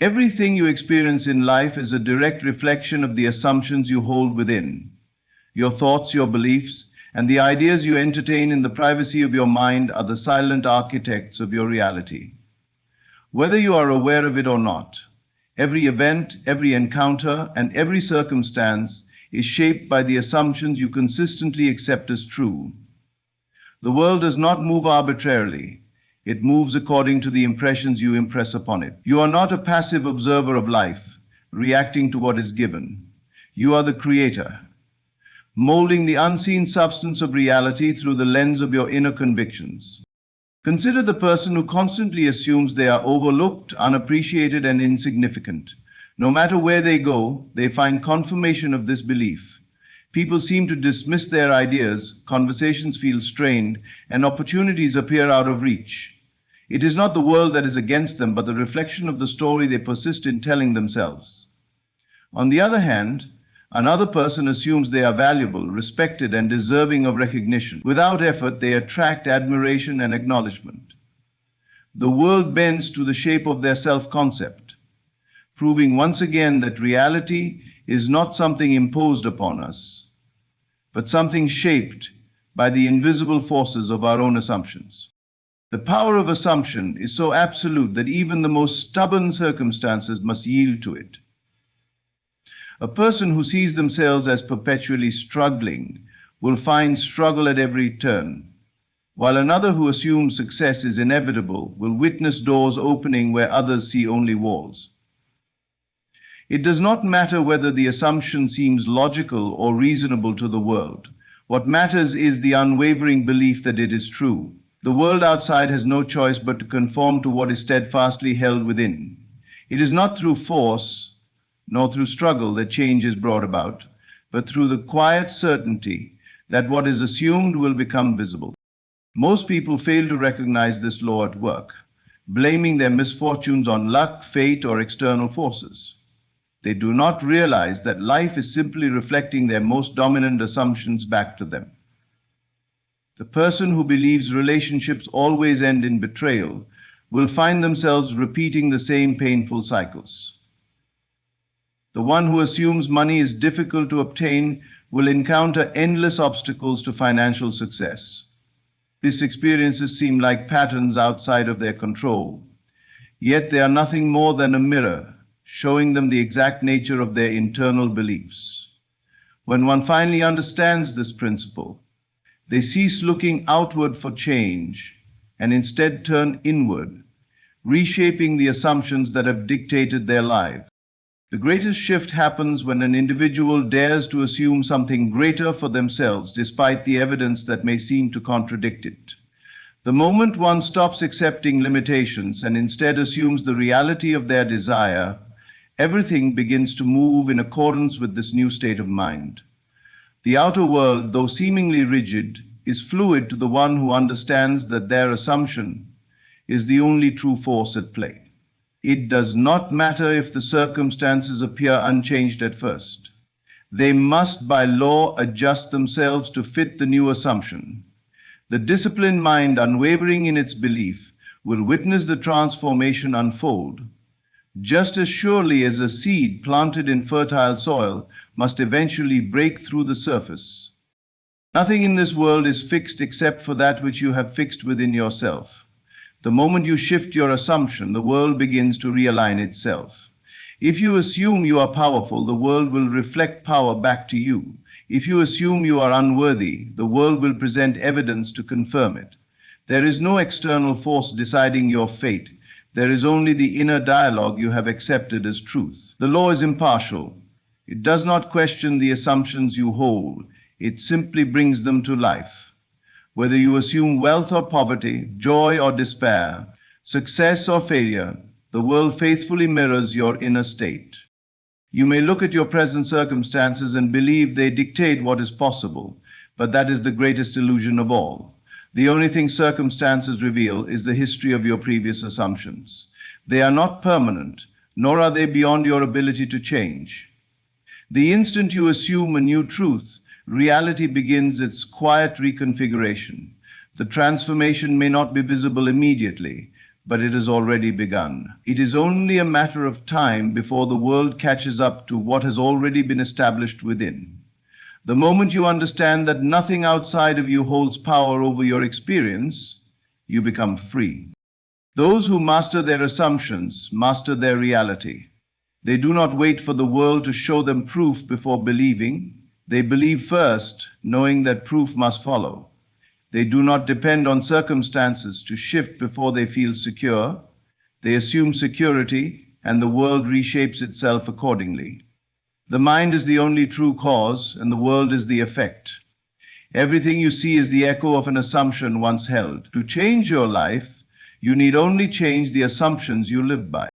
Everything you experience in life is a direct reflection of the assumptions you hold within. Your thoughts, your beliefs, and the ideas you entertain in the privacy of your mind are the silent architects of your reality. Whether you are aware of it or not, every event, every encounter, and every circumstance is shaped by the assumptions you consistently accept as true. The world does not move arbitrarily. It moves according to the impressions you impress upon it. You are not a passive observer of life, reacting to what is given. You are the creator, molding the unseen substance of reality through the lens of your inner convictions. Consider the person who constantly assumes they are overlooked, unappreciated, and insignificant. No matter where they go, they find confirmation of this belief. People seem to dismiss their ideas, conversations feel strained, and opportunities appear out of reach. It is not the world that is against them, but the reflection of the story they persist in telling themselves. On the other hand, another person assumes they are valuable, respected, and deserving of recognition. Without effort, they attract admiration and acknowledgement. The world bends to the shape of their self-concept, proving once again that reality is not something imposed upon us, but something shaped by the invisible forces of our own assumptions. The power of assumption is so absolute that even the most stubborn circumstances must yield to it. A person who sees themselves as perpetually struggling will find struggle at every turn, while another who assumes success is inevitable will witness doors opening where others see only walls. It does not matter whether the assumption seems logical or reasonable to the world. What matters is the unwavering belief that it is true. The world outside has no choice but to conform to what is steadfastly held within. It is not through force, nor through struggle that change is brought about, but through the quiet certainty that what is assumed will become visible. Most people fail to recognize this law at work, blaming their misfortunes on luck, fate, or external forces. They do not realize that life is simply reflecting their most dominant assumptions back to them. The person who believes relationships always end in betrayal will find themselves repeating the same painful cycles. The one who assumes money is difficult to obtain will encounter endless obstacles to financial success. These experiences seem like patterns outside of their control, yet they are nothing more than a mirror, showing them the exact nature of their internal beliefs. When one finally understands this principle, they cease looking outward for change and instead turn inward, reshaping the assumptions that have dictated their life. The greatest shift happens when an individual dares to assume something greater for themselves despite the evidence that may seem to contradict it. The moment one stops accepting limitations and instead assumes the reality of their desire, everything begins to move in accordance with this new state of mind. The outer world, though seemingly rigid, is fluid to the one who understands that their assumption is the only true force at play. It does not matter if the circumstances appear unchanged at first. They must by law adjust themselves to fit the new assumption. The disciplined mind, unwavering in its belief, will witness the transformation unfold. Just as surely as a seed planted in fertile soil must eventually break through the surface. Nothing in this world is fixed except for that which you have fixed within yourself. The moment you shift your assumption, the world begins to realign itself. If you assume you are powerful, the world will reflect power back to you. If you assume you are unworthy, the world will present evidence to confirm it. There is no external force deciding your fate. There is only the inner dialogue you have accepted as truth. The law is impartial. It does not question the assumptions you hold. It simply brings them to life. Whether you assume wealth or poverty, joy or despair, success or failure, the world faithfully mirrors your inner state. You may look at your present circumstances and believe they dictate what is possible, but that is the greatest illusion of all. The only thing circumstances reveal is the history of your previous assumptions. They are not permanent, nor are they beyond your ability to change. The instant you assume a new truth, reality begins its quiet reconfiguration. The transformation may not be visible immediately, but it has already begun. It is only a matter of time before the world catches up to what has already been established within. The moment you understand that nothing outside of you holds power over your experience, you become free. Those who master their assumptions master their reality. They do not wait for the world to show them proof before believing. They believe first, knowing that proof must follow. They do not depend on circumstances to shift before they feel secure. They assume security, and the world reshapes itself accordingly. The mind is the only true cause, and the world is the effect. Everything you see is the echo of an assumption once held. To change your life, you need only change the assumptions you live by.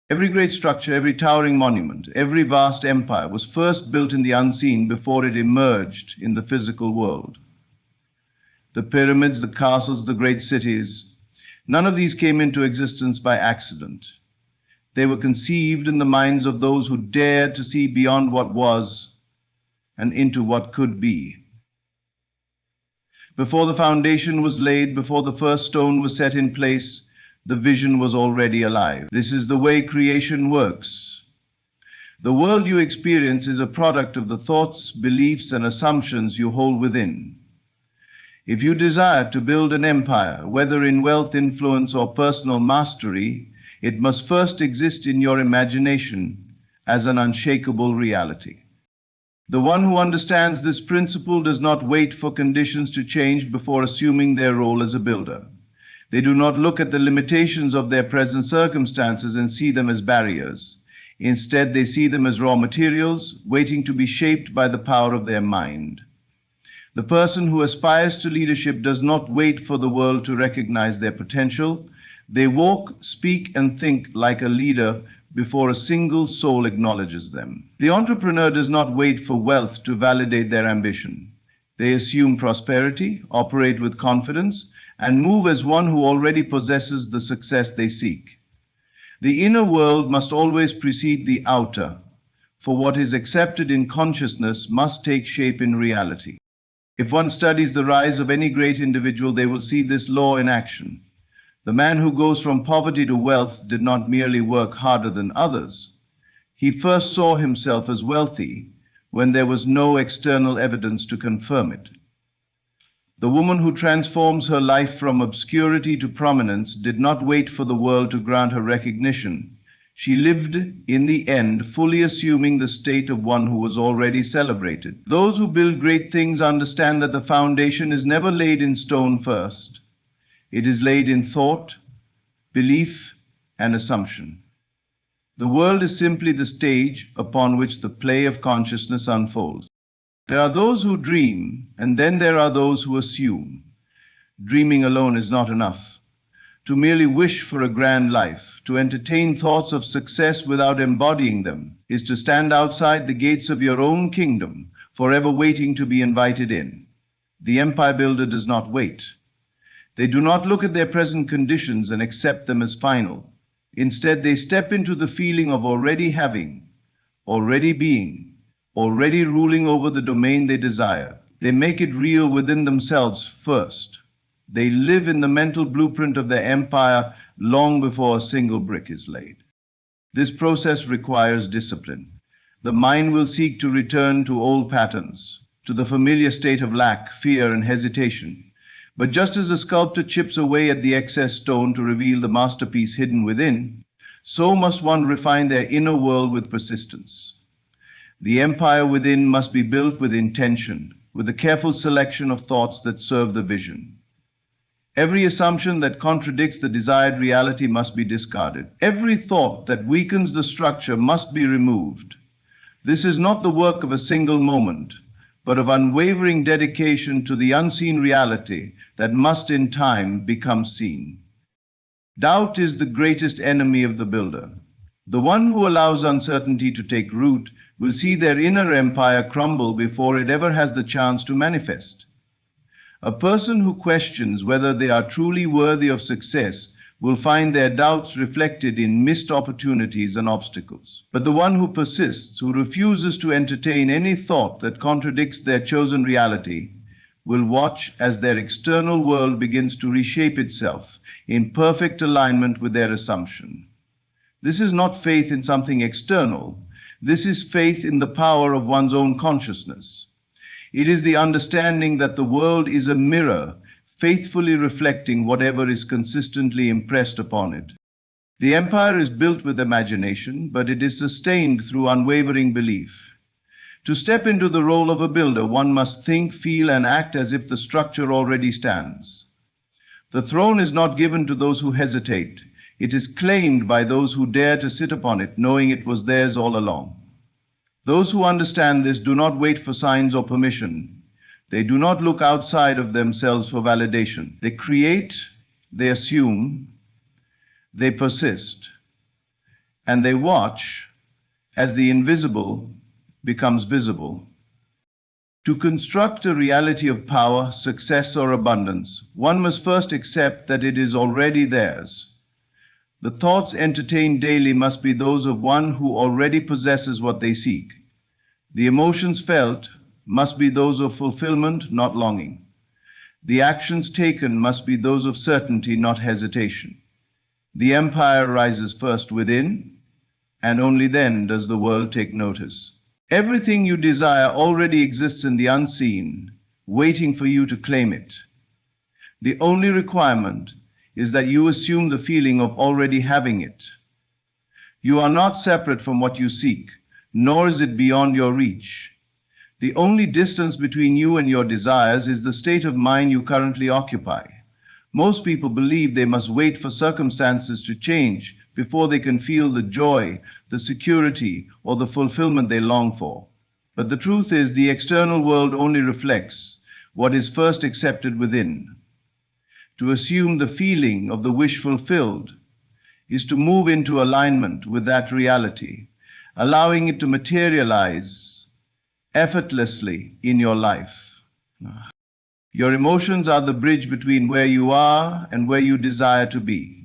Every great structure, every towering monument, every vast empire was first built in the unseen before it emerged in the physical world. The pyramids, the castles, the great cities, none of these came into existence by accident. They were conceived in the minds of those who dared to see beyond what was and into what could be. Before the foundation was laid, before the first stone was set in place, the vision was already alive. This is the way creation works. The world you experience is a product of the thoughts, beliefs, and assumptions you hold within. If you desire to build an empire, whether in wealth, influence, or personal mastery, it must first exist in your imagination as an unshakable reality. The one who understands this principle does not wait for conditions to change before assuming their role as a builder. They do not look at the limitations of their present circumstances and see them as barriers. Instead, they see them as raw materials, waiting to be shaped by the power of their mind. The person who aspires to leadership does not wait for the world to recognize their potential. They walk, speak, and think like a leader before a single soul acknowledges them. The entrepreneur does not wait for wealth to validate their ambition. They assume prosperity, operate with confidence, and move as one who already possesses the success they seek. The inner world must always precede the outer, for what is accepted in consciousness must take shape in reality. If one studies the rise of any great individual, they will see this law in action. The man who goes from poverty to wealth did not merely work harder than others. He first saw himself as wealthy when there was no external evidence to confirm it. The woman who transforms her life from obscurity to prominence did not wait for the world to grant her recognition. She lived, in the end, fully assuming the state of one who was already celebrated. Those who build great things understand that the foundation is never laid in stone first. It is laid in thought, belief, and assumption. The world is simply the stage upon which the play of consciousness unfolds. There are those who dream, and then there are those who assume. Dreaming alone is not enough. To merely wish for a grand life, to entertain thoughts of success without embodying them, is to stand outside the gates of your own kingdom, forever waiting to be invited in. The empire builder does not wait. They do not look at their present conditions and accept them as final. Instead, they step into the feeling of already having, already being, already ruling over the domain they desire. They make it real within themselves first. They live in the mental blueprint of their empire long before a single brick is laid. This process requires discipline. The mind will seek to return to old patterns, to the familiar state of lack, fear, and hesitation. But just as a sculptor chips away at the excess stone to reveal the masterpiece hidden within, so must one refine their inner world with persistence. The empire within must be built with intention, with a careful selection of thoughts that serve the vision. Every assumption that contradicts the desired reality must be discarded. Every thought that weakens the structure must be removed. This is not the work of a single moment, but of unwavering dedication to the unseen reality that must in time become seen. Doubt is the greatest enemy of the builder. The one who allows uncertainty to take root will see their inner empire crumble before it ever has the chance to manifest. A person who questions whether they are truly worthy of success will find their doubts reflected in missed opportunities and obstacles. But the one who persists, who refuses to entertain any thought that contradicts their chosen reality, will watch as their external world begins to reshape itself in perfect alignment with their assumption. This is not faith in something external. This is faith in the power of one's own consciousness. It is the understanding that the world is a mirror, faithfully reflecting whatever is consistently impressed upon it. The empire is built with imagination, but it is sustained through unwavering belief. To step into the role of a builder, one must think, feel, and act as if the structure already stands. The throne is not given to those who hesitate. It is claimed by those who dare to sit upon it, knowing it was theirs all along. Those who understand this do not wait for signs or permission. They do not look outside of themselves for validation. They create, they assume, they persist, and they watch as the invisible becomes visible. To construct a reality of power, success, or abundance, one must first accept that it is already theirs. The thoughts entertained daily must be those of one who already possesses what they seek. The emotions felt must be those of fulfillment, not longing. The actions taken must be those of certainty, not hesitation. The empire rises first within, and only then does the world take notice. Everything you desire already exists in the unseen, waiting for you to claim it. The only requirement is that you assume the feeling of already having it. You are not separate from what you seek, nor is it beyond your reach. The only distance between you and your desires is the state of mind you currently occupy. Most people believe they must wait for circumstances to change before they can feel the joy, the security, or the fulfillment they long for. But the truth is, the external world only reflects what is first accepted within. To assume the feeling of the wish fulfilled is to move into alignment with that reality, allowing it to materialize effortlessly in your life. Your emotions are the bridge between where you are and where you desire to be.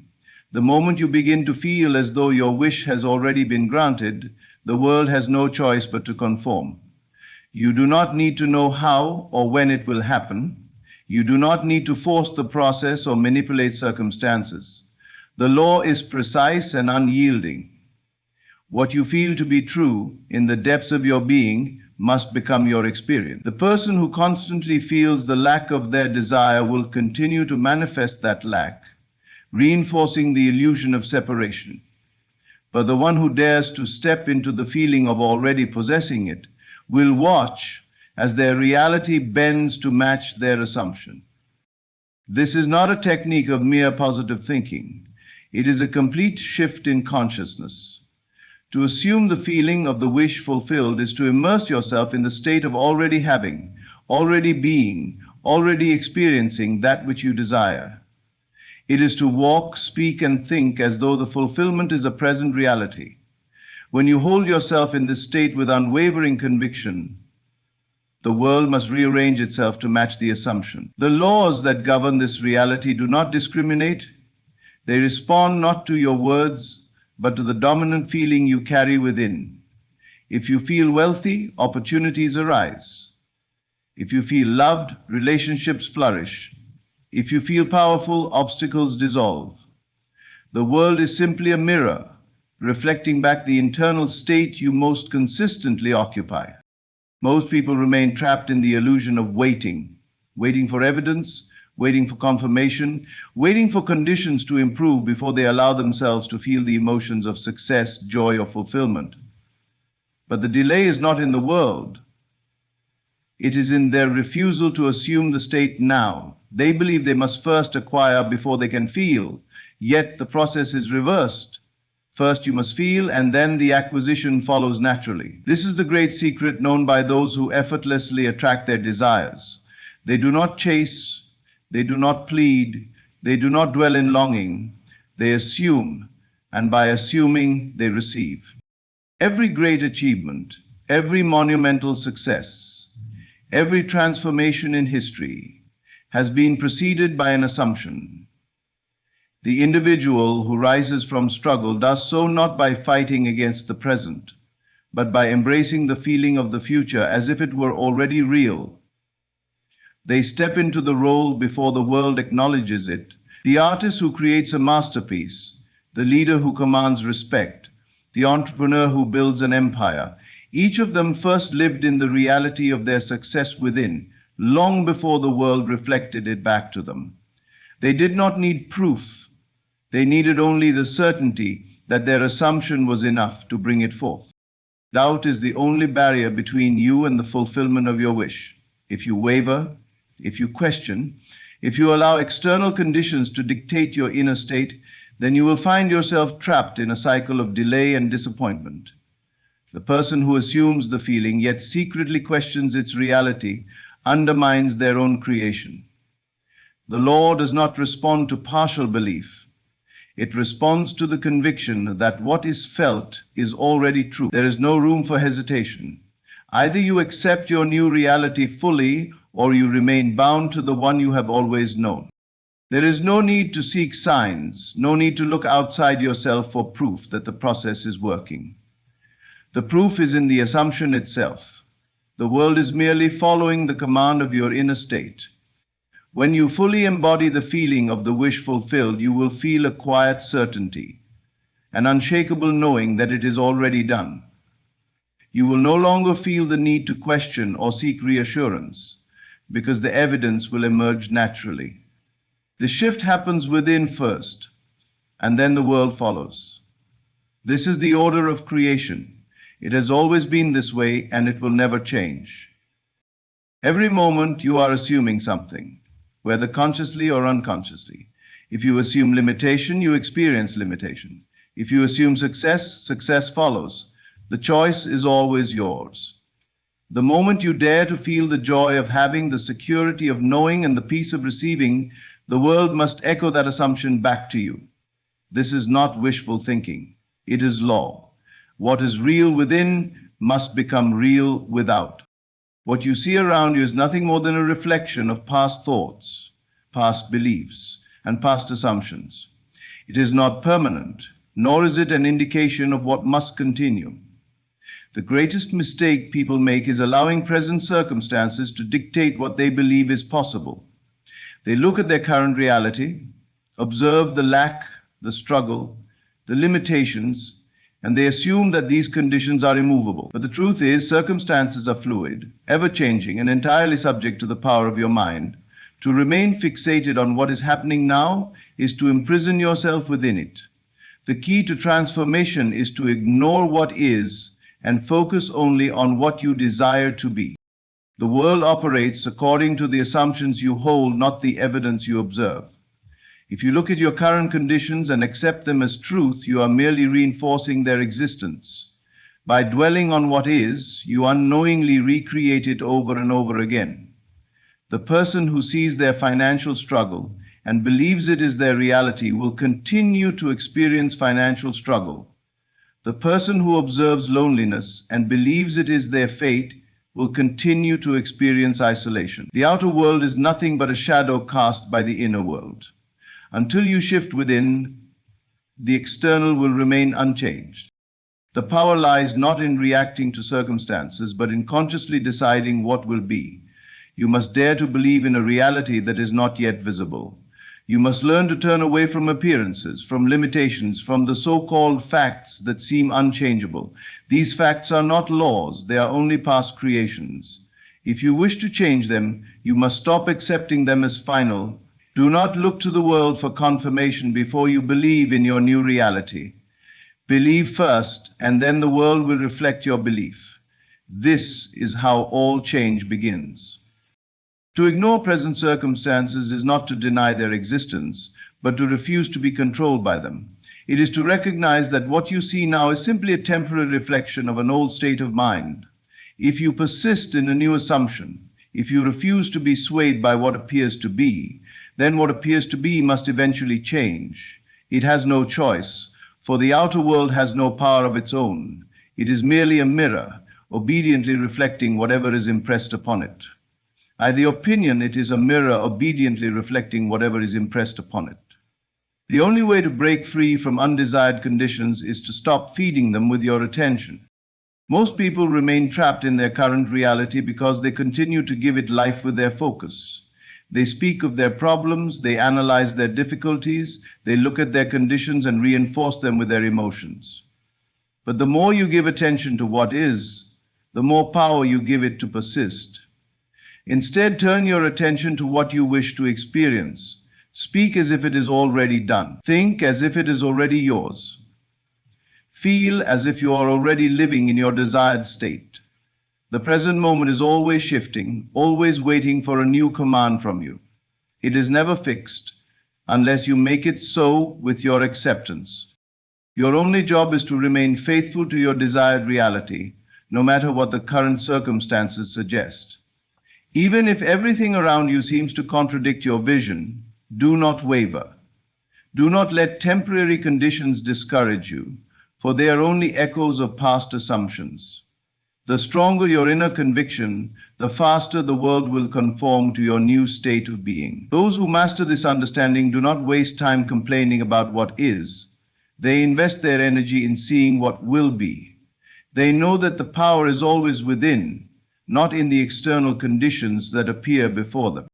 The moment you begin to feel as though your wish has already been granted, the world has no choice but to conform. You do not need to know how or when it will happen. You do not need to force the process or manipulate circumstances. The law is precise and unyielding. What you feel to be true in the depths of your being must become your experience. The person who constantly feels the lack of their desire will continue to manifest that lack, reinforcing the illusion of separation. But the one who dares to step into the feeling of already possessing it will watch as their reality bends to match their assumption. This is not a technique of mere positive thinking. It is a complete shift in consciousness. To assume the feeling of the wish fulfilled is to immerse yourself in the state of already having, already being, already experiencing that which you desire. It is to walk, speak, and think as though the fulfillment is a present reality. When you hold yourself in this state with unwavering conviction, the world must rearrange itself to match the assumption. The laws that govern this reality do not discriminate. They respond not to your words, but to the dominant feeling you carry within. If you feel wealthy, opportunities arise. If you feel loved, relationships flourish. If you feel powerful, obstacles dissolve. The world is simply a mirror, reflecting back the internal state you most consistently occupy. Most people remain trapped in the illusion of waiting for evidence, waiting for confirmation, waiting for conditions to improve before they allow themselves to feel the emotions of success, joy, or fulfillment. But the delay is not in the world. It is in their refusal to assume the state now. They believe they must first acquire before they can feel, yet the process is reversed. First you must feel, and then the acquisition follows naturally. This is the great secret known by those who effortlessly attract their desires. They do not chase, they do not plead, they do not dwell in longing. They assume, and by assuming, they receive. Every great achievement, every monumental success, every transformation in history has been preceded by an assumption. The individual who rises from struggle does so not by fighting against the present, but by embracing the feeling of the future as if it were already real. They step into the role before the world acknowledges it. The artist who creates a masterpiece, the leader who commands respect, the entrepreneur who builds an empire, each of them first lived in the reality of their success within, long before the world reflected it back to them. They did not need proof. They needed only the certainty that their assumption was enough to bring it forth. Doubt is the only barrier between you and the fulfillment of your wish. If you waver, if you question, if you allow external conditions to dictate your inner state, then you will find yourself trapped in a cycle of delay and disappointment. The person who assumes the feeling yet secretly questions its reality undermines their own creation. The law does not respond to partial belief. It responds to the conviction that what is felt is already true. There is no room for hesitation. Either you accept your new reality fully, or you remain bound to the one you have always known. There is no need to seek signs, no need to look outside yourself for proof that the process is working. The proof is in the assumption itself. The world is merely following the command of your inner state. When you fully embody the feeling of the wish fulfilled, you will feel a quiet certainty, an unshakable knowing that it is already done. You will no longer feel the need to question or seek reassurance, because the evidence will emerge naturally. The shift happens within first, and then the world follows. This is the order of creation. It has always been this way, and it will never change. Every moment you are assuming something, whether consciously or unconsciously. If you assume limitation, you experience limitation. If you assume success, success follows. The choice is always yours. The moment you dare to feel the joy of having, the security of knowing, and the peace of receiving, the world must echo that assumption back to you. This is not wishful thinking. It is law. What is real within must become real without. What you see around you is nothing more than a reflection of past thoughts, past beliefs, and past assumptions. It is not permanent, nor is it an indication of what must continue. The greatest mistake people make is allowing present circumstances to dictate what they believe is possible. They look at their current reality, observe the lack, the struggle, the limitations, and they assume that these conditions are immovable. But the truth is, circumstances are fluid, ever-changing, and entirely subject to the power of your mind. To remain fixated on what is happening now is to imprison yourself within it. The key to transformation is to ignore what is and focus only on what you desire to be. The world operates according to the assumptions you hold, not the evidence you observe. If you look at your current conditions and accept them as truth, you are merely reinforcing their existence. By dwelling on what is, you unknowingly recreate it over and over again. The person who sees their financial struggle and believes it is their reality will continue to experience financial struggle. The person who observes loneliness and believes it is their fate will continue to experience isolation. The outer world is nothing but a shadow cast by the inner world. Until you shift within, the external will remain unchanged. The power lies not in reacting to circumstances, but in consciously deciding what will be. You must dare to believe in a reality that is not yet visible. You must learn to turn away from appearances, from limitations, from the so-called facts that seem unchangeable. These facts are not laws, they are only past creations. If you wish to change them, you must stop accepting them as final. Do not look to the world for confirmation before you believe in your new reality. Believe first, and then the world will reflect your belief. This is how all change begins. To ignore present circumstances is not to deny their existence, but to refuse to be controlled by them. It is to recognize that what you see now is simply a temporary reflection of an old state of mind. If you persist in a new assumption, if you refuse to be swayed by what appears to be, then what appears to be must eventually change. It has no choice, for the outer world has no power of its own. It is merely a mirror, obediently reflecting whatever is impressed upon it. By the opinion, it is a mirror obediently reflecting whatever is impressed upon it. The only way to break free from undesired conditions is to stop feeding them with your attention. Most people remain trapped in their current reality because they continue to give it life with their focus. They speak of their problems, they analyze their difficulties, they look at their conditions and reinforce them with their emotions. But the more you give attention to what is, the more power you give it to persist. Instead, turn your attention to what you wish to experience. Speak as if it is already done. Think as if it is already yours. Feel as if you are already living in your desired state. The present moment is always shifting, always waiting for a new command from you. It is never fixed unless you make it so with your acceptance. Your only job is to remain faithful to your desired reality, no matter what the current circumstances suggest. Even if everything around you seems to contradict your vision, do not waver. Do not let temporary conditions discourage you, for they are only echoes of past assumptions. The stronger your inner conviction, the faster the world will conform to your new state of being. Those who master this understanding do not waste time complaining about what is. They invest their energy in seeing what will be. They know that the power is always within, not in the external conditions that appear before them.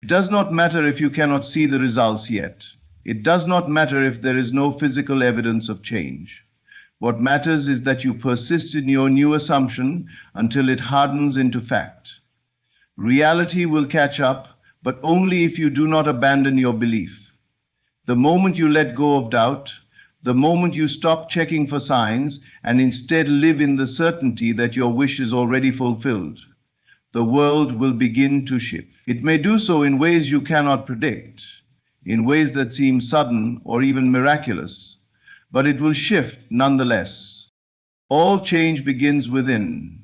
It does not matter if you cannot see the results yet. It does not matter if there is no physical evidence of change. What matters is that you persist in your new assumption until it hardens into fact. Reality will catch up, but only if you do not abandon your belief. The moment you let go of doubt, the moment you stop checking for signs and instead live in the certainty that your wish is already fulfilled, the world will begin to shift. It may do so in ways you cannot predict, in ways that seem sudden or even miraculous, but it will shift nonetheless. All change begins within.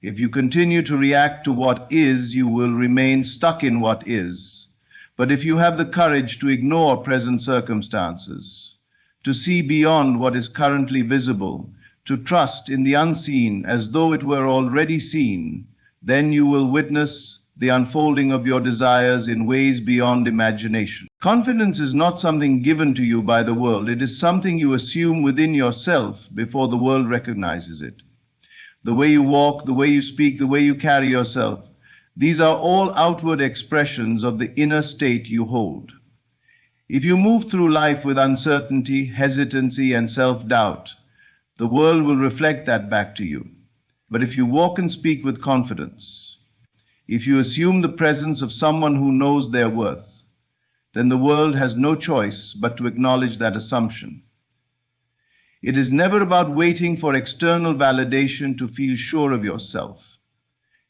If you continue to react to what is, you will remain stuck in what is. But if you have the courage to ignore present circumstances, to see beyond what is currently visible, to trust in the unseen as though it were already seen, then you will witness the unfolding of your desires in ways beyond imagination. Confidence is not something given to you by the world. It is something you assume within yourself before the world recognizes it. The way you walk, the way you speak, the way you carry yourself, these are all outward expressions of the inner state you hold. If you move through life with uncertainty, hesitancy, and self-doubt, the world will reflect that back to you. But if you walk and speak with confidence, if you assume the presence of someone who knows their worth, then the world has no choice but to acknowledge that assumption. It is never about waiting for external validation to feel sure of yourself.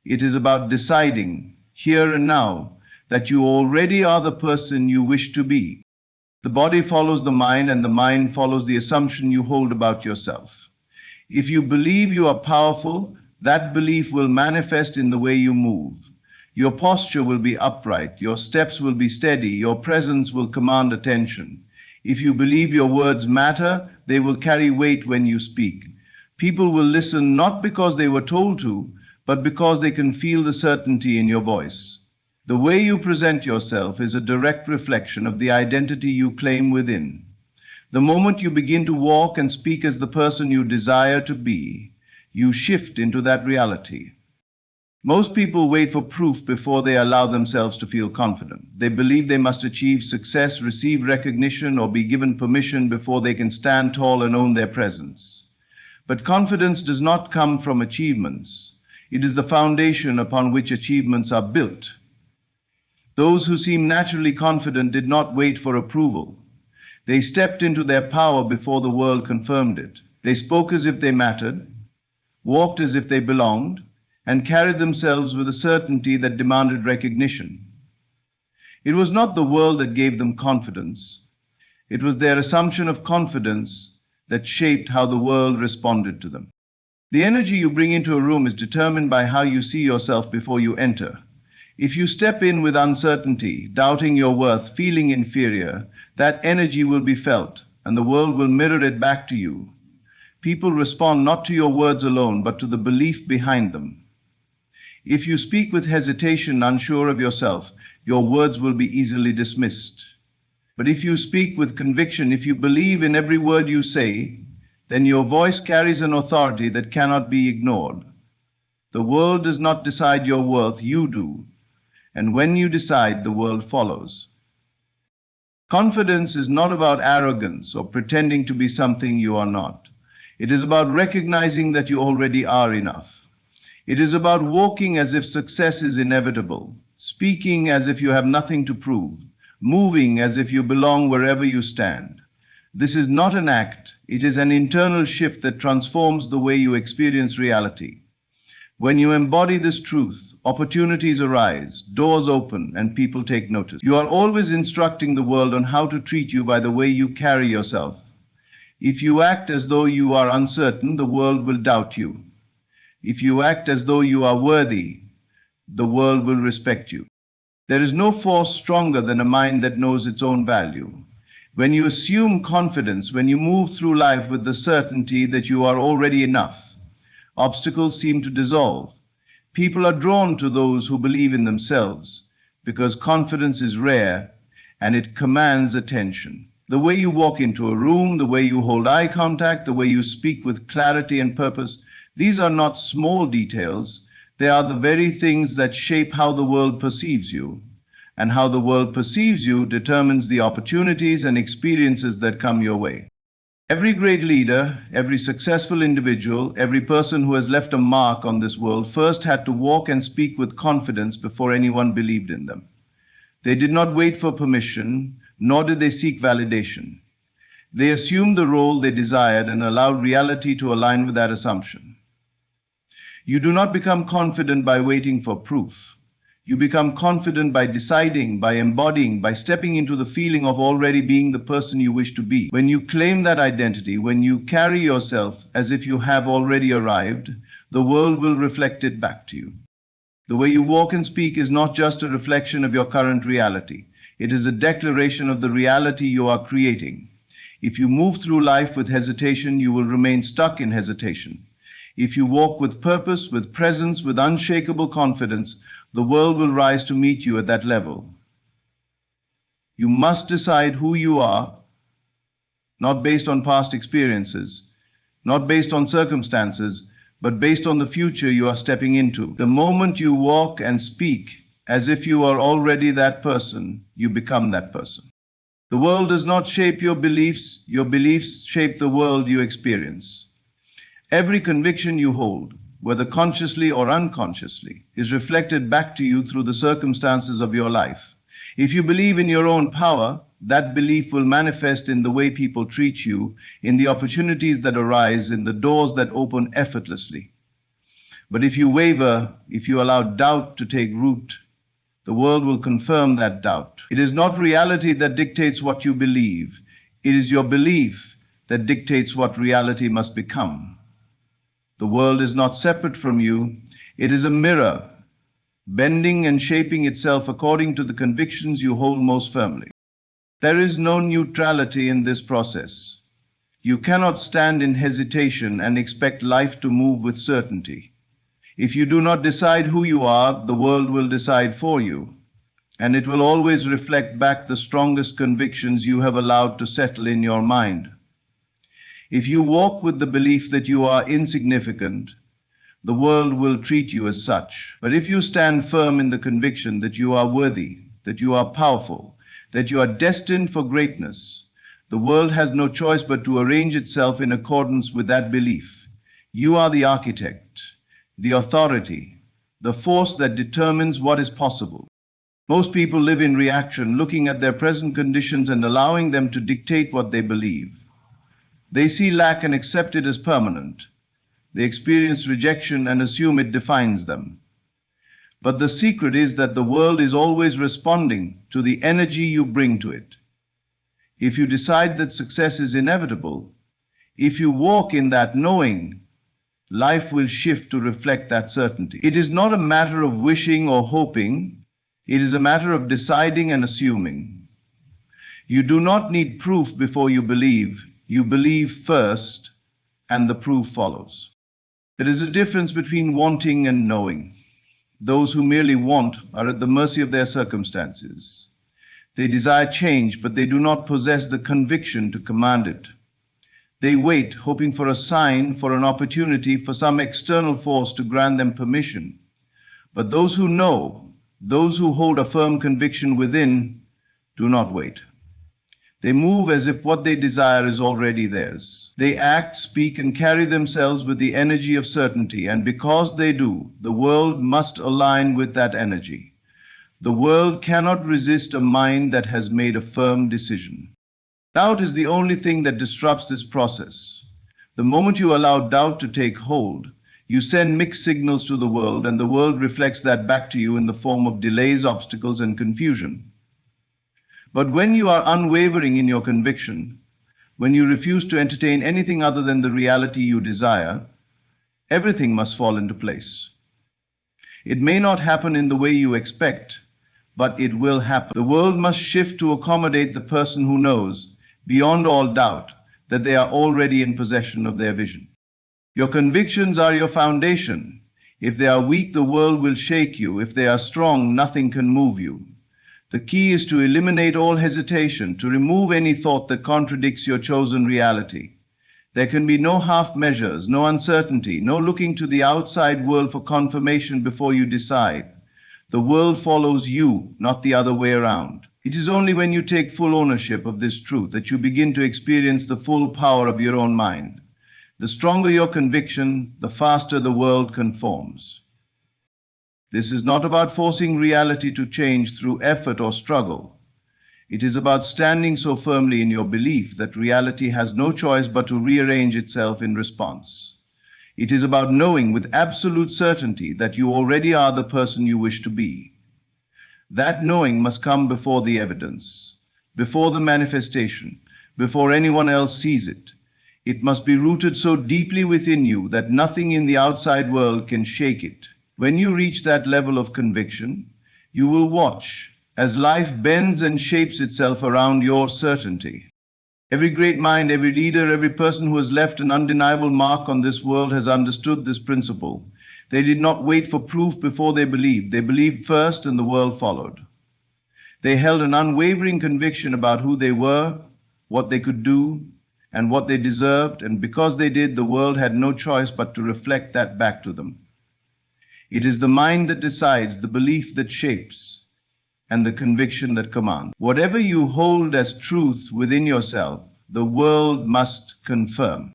It is about deciding, here and now, that you already are the person you wish to be. The body follows the mind, and the mind follows the assumption you hold about yourself. If you believe you are powerful, that belief will manifest in the way you move. Your posture will be upright, your steps will be steady, your presence will command attention. If you believe your words matter, they will carry weight when you speak. People will listen not because they were told to, but because they can feel the certainty in your voice. The way you present yourself is a direct reflection of the identity you claim within. The moment you begin to walk and speak as the person you desire to be, you shift into that reality. Most people wait for proof before they allow themselves to feel confident. They believe they must achieve success, receive recognition, or be given permission before they can stand tall and own their presence. But confidence does not come from achievements. It is the foundation upon which achievements are built. Those who seem naturally confident did not wait for approval. They stepped into their power before the world confirmed it. They spoke as if they mattered, walked as if they belonged, and carried themselves with a certainty that demanded recognition. It was not the world that gave them confidence. It was their assumption of confidence that shaped how the world responded to them. The energy you bring into a room is determined by how you see yourself before you enter. If you step in with uncertainty, doubting your worth, feeling inferior, that energy will be felt, and the world will mirror it back to you. People respond not to your words alone, but to the belief behind them. If you speak with hesitation, unsure of yourself, your words will be easily dismissed. But if you speak with conviction, if you believe in every word you say, then your voice carries an authority that cannot be ignored. The world does not decide your worth, you do. And when you decide, the world follows. Confidence is not about arrogance or pretending to be something you are not. It is about recognizing that you already are enough. It is about walking as if success is inevitable, speaking as if you have nothing to prove, moving as if you belong wherever you stand. This is not an act, it is an internal shift that transforms the way you experience reality. When you embody this truth, opportunities arise, doors open, and people take notice. You are always instructing the world on how to treat you by the way you carry yourself. If you act as though you are uncertain, the world will doubt you. If you act as though you are worthy, the world will respect you. There is no force stronger than a mind that knows its own value. When you assume confidence, when you move through life with the certainty that you are already enough, obstacles seem to dissolve. People are drawn to those who believe in themselves because confidence is rare and it commands attention. The way you walk into a room, the way you hold eye contact, the way you speak with clarity and purpose, these are not small details. They are the very things that shape how the world perceives you. And how the world perceives you determines the opportunities and experiences that come your way. Every great leader, every successful individual, every person who has left a mark on this world first had to walk and speak with confidence before anyone believed in them. They did not wait for permission, nor did they seek validation. They assumed the role they desired and allowed reality to align with that assumption. You do not become confident by waiting for proof. You become confident by deciding, by embodying, by stepping into the feeling of already being the person you wish to be. When you claim that identity, when you carry yourself as if you have already arrived, the world will reflect it back to you. The way you walk and speak is not just a reflection of your current reality. It is a declaration of the reality you are creating. If you move through life with hesitation, you will remain stuck in hesitation. If you walk with purpose, with presence, with unshakable confidence, the world will rise to meet you at that level. You must decide who you are, not based on past experiences, not based on circumstances, but based on the future you are stepping into. The moment you walk and speak as if you are already that person, you become that person. The world does not shape your beliefs shape the world you experience. Every conviction you hold, whether consciously or unconsciously, is reflected back to you through the circumstances of your life. If you believe in your own power, that belief will manifest in the way people treat you, in the opportunities that arise, in the doors that open effortlessly. But if you waver, if you allow doubt to take root, the world will confirm that doubt. It is not reality that dictates what you believe. It is your belief that dictates what reality must become. The world is not separate from you. It is a mirror, bending and shaping itself according to the convictions you hold most firmly. There is no neutrality in this process. You cannot stand in hesitation and expect life to move with certainty. If you do not decide who you are, the world will decide for you, and it will always reflect back the strongest convictions you have allowed to settle in your mind. If you walk with the belief that you are insignificant, the world will treat you as such. But if you stand firm in the conviction that you are worthy, that you are powerful, that you are destined for greatness, the world has no choice but to arrange itself in accordance with that belief. You are the architect, the authority, the force that determines what is possible. Most people live in reaction, looking at their present conditions and allowing them to dictate what they believe. They see lack and accept it as permanent. They experience rejection and assume it defines them. But the secret is that the world is always responding to the energy you bring to it. If you decide that success is inevitable, if you walk in that knowing, life will shift to reflect that certainty. It is not a matter of wishing or hoping. It is a matter of deciding and assuming. You do not need proof before you believe. You believe first, and the proof follows. There is a difference between wanting and knowing. Those who merely want are at the mercy of their circumstances. They desire change, but they do not possess the conviction to command it. They wait, hoping for a sign, for an opportunity, for some external force to grant them permission. But those who know Those who hold a firm conviction within do not wait. They move as if what they desire is already theirs. They act, speak, and carry themselves with the energy of certainty, and because they do, the world must align with that energy. The world cannot resist a mind that has made a firm decision. Doubt is the only thing that disrupts this process. The moment you allow doubt to take hold, you send mixed signals to the world, and the world reflects that back to you in the form of delays, obstacles, and confusion. But when you are unwavering in your conviction, when you refuse to entertain anything other than the reality you desire, everything must fall into place. It may not happen in the way you expect, but it will happen. The world must shift to accommodate the person who knows, beyond all doubt, that they are already in possession of their vision. Your convictions are your foundation. If they are weak, the world will shake you. If they are strong, nothing can move you. The key is to eliminate all hesitation, to remove any thought that contradicts your chosen reality. There can be no half measures, no uncertainty, no looking to the outside world for confirmation before you decide. The world follows you, not the other way around. It is only when you take full ownership of this truth that you begin to experience the full power of your own mind. The stronger your conviction, the faster the world conforms. This is not about forcing reality to change through effort or struggle. It is about standing so firmly in your belief that reality has no choice but to rearrange itself in response. It is about knowing with absolute certainty that you already are the person you wish to be. That knowing must come before the evidence, before the manifestation, before anyone else sees it. It must be rooted so deeply within you that nothing in the outside world can shake it. When you reach that level of conviction, you will watch as life bends and shapes itself around your certainty. Every great mind, every leader, every person who has left an undeniable mark on this world has understood this principle. They did not wait for proof before they believed. They believed first and the world followed. They held an unwavering conviction about who they were, what they could do, and what they deserved, and because they did, the world had no choice but to reflect that back to them. It is the mind that decides, the belief that shapes, and the conviction that commands. Whatever you hold as truth within yourself, the world must confirm.